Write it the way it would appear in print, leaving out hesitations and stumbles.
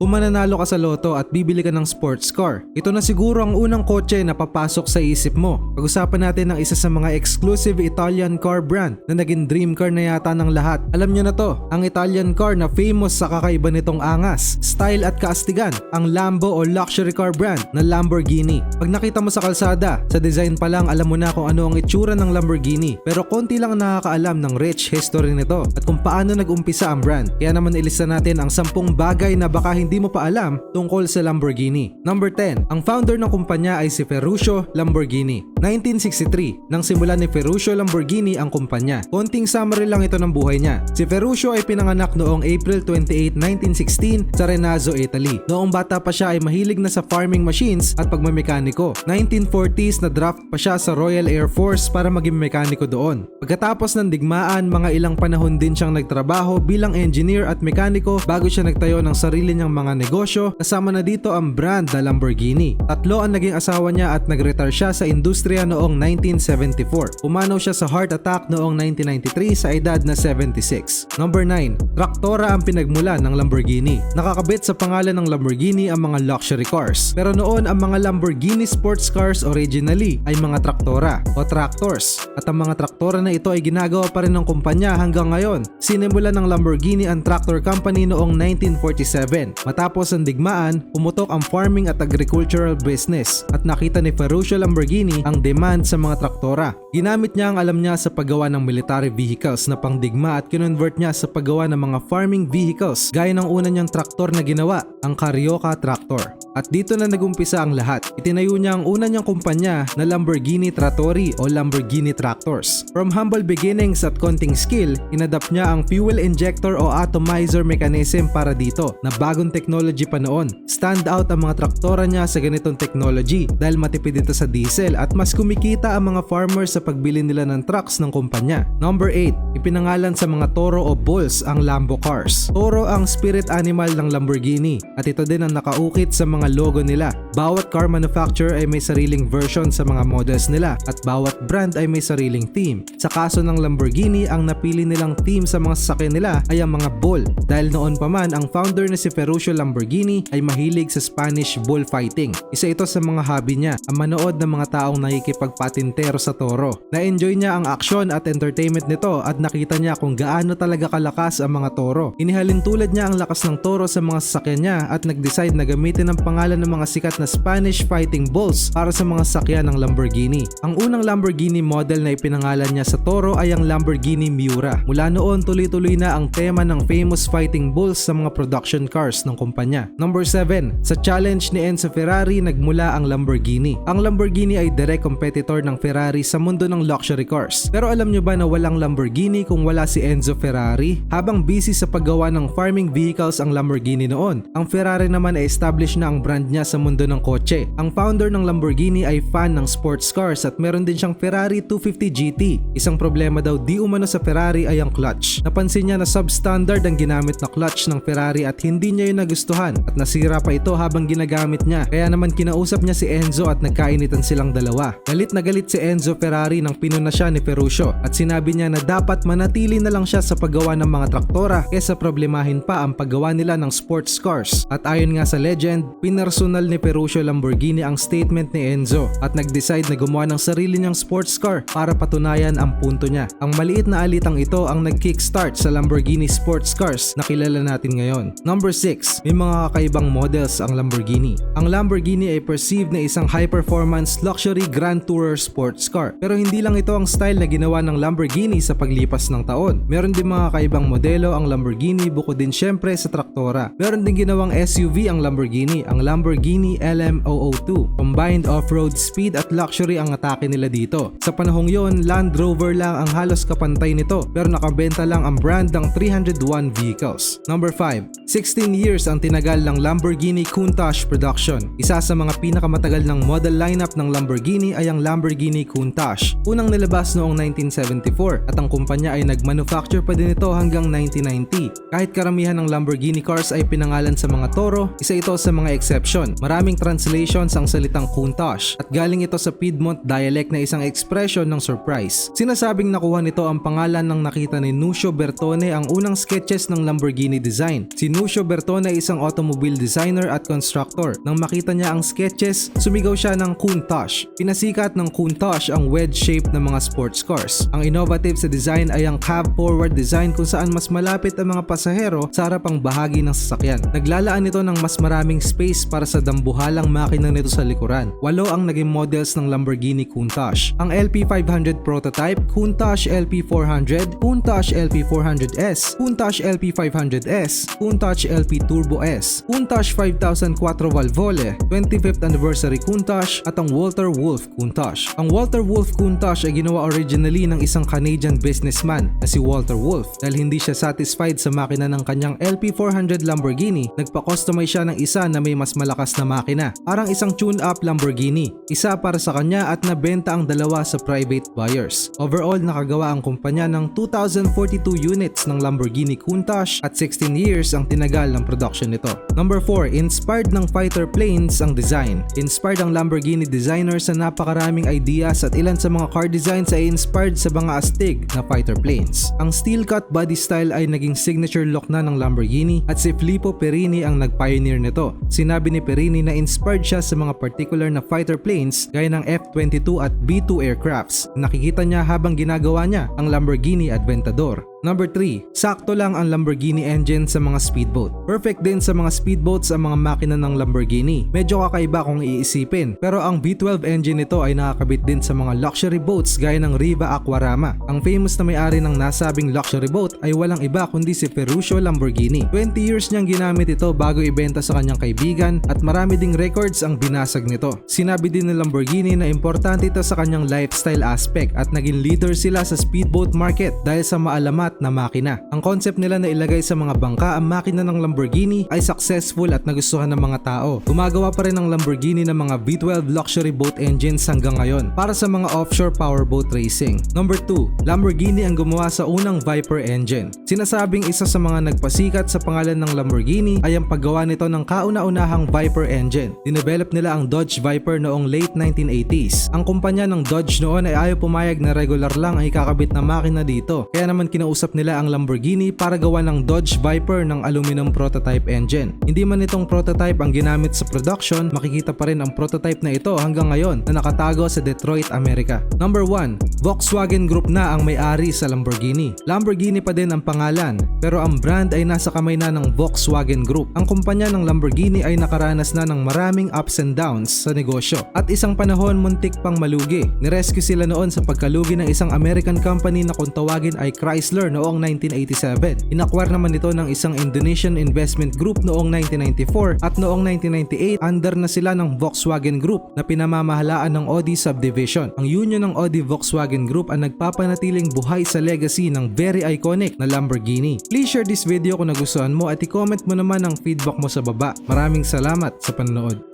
Kung mananalo ka sa loto at bibili ka ng sports car, ito na siguro ang unang kotse na papasok sa isip mo. Pag-usapan natin ang isa sa mga exclusive Italian car brand na naging dream car na yata ng lahat. Alam nyo na to, ang Italian car na famous sa kakaiba nitong angas, style at kaastigan, ang Lambo o luxury car brand na Lamborghini. Pag nakita mo sa kalsada, sa design pa lang alam mo na kung ano ang itsura ng Lamborghini, pero konti lang nakakaalam ng rich history nito at kung paano nag-umpisa ang brand. Kaya naman ilista natin ang 10 bagay na baka hindi mo pa alam tungkol sa Lamborghini. Number 10, ang founder ng kumpanya ay si Ferruccio Lamborghini. 1963, nang simulan ni Ferruccio Lamborghini ang kumpanya. Konting summary lang ito ng buhay niya. Si Ferruccio ay pinanganak noong April 28, 1916 sa Renazzo, Italy. Noong bata pa siya ay mahilig na sa farming machines at pagmamekaniko. 1940s na draft pa siya sa Royal Air Force para maging mekaniko doon. Pagkatapos ng digmaan, mga ilang panahon din siyang nagtrabaho bilang engineer at mekaniko bago siya nagtayo ng sarili niyang mga negosyo, kasama na dito ang brand na Lamborghini. 3 ang naging asawa niya at nag-retire siya sa industriya noong 1974. Pumanaw siya sa heart attack noong 1993 sa edad na 76. Number 9, traktora ang pinagmula ng Lamborghini. Nakakabit sa pangalan ng Lamborghini ang mga luxury cars. Pero noon ang mga Lamborghini sports cars originally ay mga traktora o tractors. At ang mga traktora na ito ay ginagawa pa rin ng kumpanya hanggang ngayon. Sinimulan ng Lamborghini ang tractor company noong 1947. Matapos ang digmaan, pumutok ang farming at agricultural business at nakita ni Ferruccio Lamborghini ang demand sa mga traktora. Ginamit niya ang alam niya sa paggawa ng military vehicles na pangdigma at kinonvert niya sa paggawa ng mga farming vehicles gaya ng una niyang traktor na ginawa, ang Carioca Tractor. At dito na nagumpisa ang lahat. Itinayo niya ang una niyang kumpanya na Lamborghini Trattori o Lamborghini Tractors. From humble beginnings at konting skill, inadapt niya ang fuel injector o atomizer mechanism para dito na bagong technology pa noon. Stand out ang mga traktora niya sa ganitong technology dahil matipid ito sa diesel at mas kumikita ang mga farmers sa pagbili nila ng trucks ng kumpanya. Number 8, ipinangalan sa mga toro o bulls ang Lambo cars. Toro ang spirit animal ng Lamborghini at ito din ang nakaukit sa mga logo nila. Bawat car manufacturer ay may sariling version sa mga models nila at bawat brand ay may sariling theme. Sa kaso ng Lamborghini, ang napili nilang theme sa mga sasakyan nila ay ang mga bull. Dahil noon pa man, ang founder na si Ferruccio Lamborghini ay mahilig sa Spanish bullfighting. Isa ito sa mga hobby niya, ang manood ng mga taong nakikipagpatintero sa toro. Na-enjoy niya ang aksyon at entertainment nito at nakita niya kung gaano talaga kalakas ang mga toro. Inihalin tulad niya ang lakas ng toro sa mga sasakyan niya at nag-decide na gamitin ang pangalan ng mga sikat na Spanish fighting bulls para sa mga sakyan ng Lamborghini. Ang unang Lamborghini model na ipinangalan niya sa toro ay ang Lamborghini Miura. Mula noon, tuloy-tuloy na ang tema ng famous fighting bulls sa mga production cars ng kumpanya. Number 7, sa challenge ni Enzo Ferrari nagmula ang Lamborghini. Ang Lamborghini ay direct competitor ng Ferrari sa mundo ng luxury cars. Pero alam nyo ba na walang Lamborghini kung wala si Enzo Ferrari? Habang busy sa paggawa ng farming vehicles ang Lamborghini noon, ang Ferrari naman ay established na ang brand niya sa mundo ng kotse. Ang founder ng Lamborghini ay fan ng sports cars at meron din siyang Ferrari 250 GT. Isang problema daw di umano sa Ferrari ay ang clutch. Napansin niya na substandard ang ginamit na clutch ng Ferrari at hindi niya yun nagustuhan at nasira pa ito habang ginagamit niya. Kaya naman kinausap niya si Enzo at nagkainitan silang dalawa. Galit na galit si Enzo Ferrari nang pinuna siya ni Ferruccio at sinabi niya na dapat manatili na lang siya sa paggawa ng mga traktora kaysa problemahin pa ang paggawa nila ng sports cars. At ayon nga sa legend, pinersonal ni Ferruccio Lamborghini ang statement ni Enzo at nag-decide na gumawa ng sarili niyang sports car para patunayan ang punto niya. Ang maliit na alitang ito ang nag-kickstart sa Lamborghini sports cars na kilala natin ngayon. Number 6, may mga kakaibang models ang Lamborghini. Ang Lamborghini ay perceived na isang high-performance luxury grand tourer sports car. Pero hindi lang ito ang style na ginawa ng Lamborghini sa paglipas ng taon. Meron din mga kakaibang modelo ang Lamborghini bukod din syempre sa traktora. Meron din ginawang SUV ang Lamborghini, ang Lamborghini LM002. Combined off-road speed at luxury ang atake nila dito. Sa panahong yon, Land Rover lang ang halos kapantay nito pero nakabenta lang ang brand ng 301 vehicles. Number 5, 16 years ang tinagal ng Lamborghini Countach production. Isa sa mga pinakamatagal ng model lineup ng Lamborghini ay ang Lamborghini Countach. Unang nilabas noong 1974 at ang kumpanya ay nag-manufacture pa din ito hanggang 1990. Kahit karamihan ng Lamborghini cars ay pinangalan sa mga toro, isa ito sa mga exception. Maraming translations ang salitang Countach at galing ito sa Piedmont dialect na isang expression ng surprise. Sinasabing nakuha nito ang pangalan ng nakita ni Nuccio Bertone ang unang sketches ng Lamborghini design. Si Nuccio Bertone ay isang automobile designer at constructor. Nang makita niya ang sketches, sumigaw siya ng Countach. Pinasikat ng Countach ang wedge shape ng mga sports cars. Ang innovative sa design ay ang cab forward design kung saan mas malapit ang mga pasahero sa harapang bahagi ng sasakyan. Naglalaan ito ng mas maraming space para sa dambuhalang makina nito sa likuran. 8 ang naging models ng Lamborghini Countach. Ang LP500 prototype, Countach LP400, Countach LP400S, Countach LP500S, Countach LP Turbo S, Countach 5000 Quattro Valvole, 25th anniversary Countach at ang Walter Wolf Countach. Ang Walter Wolf Countach ay ginawa originally ng isang Canadian businessman na si Walter Wolf. Dahil hindi siya satisfied sa makina ng kanyang LP400 Lamborghini, nagpa-customize siya ng isa na may mas malakas na makina. Parang isang tune-up Lamborghini. Isa para sa kanya at nabenta ang dalawa sa private buyers. Overall, nakagawa ang kumpanya ng 2,042 units ng Lamborghini Countach at 16 years ang tinagal ng production nito. Number 4, inspired ng fighter planes ang design. Inspired ang Lamborghini designer sa napakaraming ideas at ilan sa mga car designs ay inspired sa mga astig na fighter planes. Ang steel cut body style ay naging signature look na ng Lamborghini at si Filippo Perini ang nag-pioneer nito. Sinabi ni Perini na inspired siya sa mga particular na fighter planes gaya ng F-22 at B-2 aircrafts. Nakikita niya habang ginagawa niya ang Lamborghini Aventador. Number 3, sakto lang ang Lamborghini engine sa mga speedboat. Perfect din sa mga speedboats ang mga makina ng Lamborghini. Medyo kakaiba kung iisipin, pero ang V12 engine nito ay nakakabit din sa mga luxury boats gaya ng Riva Aquarama. Ang famous na may-ari ng nasabing luxury boat ay walang iba kundi si Ferruccio Lamborghini. 20 years niyang ginamit ito bago ibenta sa kanyang kaibigan at marami ding records ang binasag nito. Sinabi din ng Lamborghini na importante ito sa kanyang lifestyle aspect at naging leader sila sa speedboat market dahil sa maalamat na makina. Ang concept nila na ilagay sa mga bangka ang makina ng Lamborghini ay successful at nagustuhan ng mga tao. Gumagawa pa rin ng Lamborghini ng mga V12 luxury boat engines hanggang ngayon para sa mga offshore powerboat racing. Number 2, Lamborghini ang gumawa sa unang Viper engine. Sinasabing isa sa mga nagpasikat sa pangalan ng Lamborghini ay ang paggawa nito ng kauna-unahang Viper engine. Dinevelop nila ang Dodge Viper noong late 1980s. Ang kumpanya ng Dodge noon ay ayaw pumayag na regular lang ang ikakabit na makina dito. Kaya naman kinausap nila ang Lamborghini para gawa ng Dodge Viper ng aluminum prototype engine. Hindi man itong prototype ang ginamit sa production, makikita pa rin ang prototype na ito hanggang ngayon na nakatago sa Detroit, Amerika. Number 1, Volkswagen Group na ang may-ari sa Lamborghini. Lamborghini pa din ang pangalan, pero ang brand ay nasa kamay na ng Volkswagen Group. Ang kumpanya ng Lamborghini ay nakaranas na ng maraming ups and downs sa negosyo at isang panahon muntik pang malugi. Nirescue sila noon sa pagkalugi ng isang American company na kung tawagin ay Chrysler noong 1987. Inacquire naman ito ng isang Indonesian investment group noong 1994 at noong 1998 under na sila ng Volkswagen Group na pinamamahalaan ng Audi subdivision. Ang union ng Audi Volkswagen Group ang nagpapanatiling buhay sa legacy ng very iconic na Lamborghini. Please share this video kung nagustuhan mo at i-comment mo naman ang feedback mo sa baba. Maraming salamat sa panonood.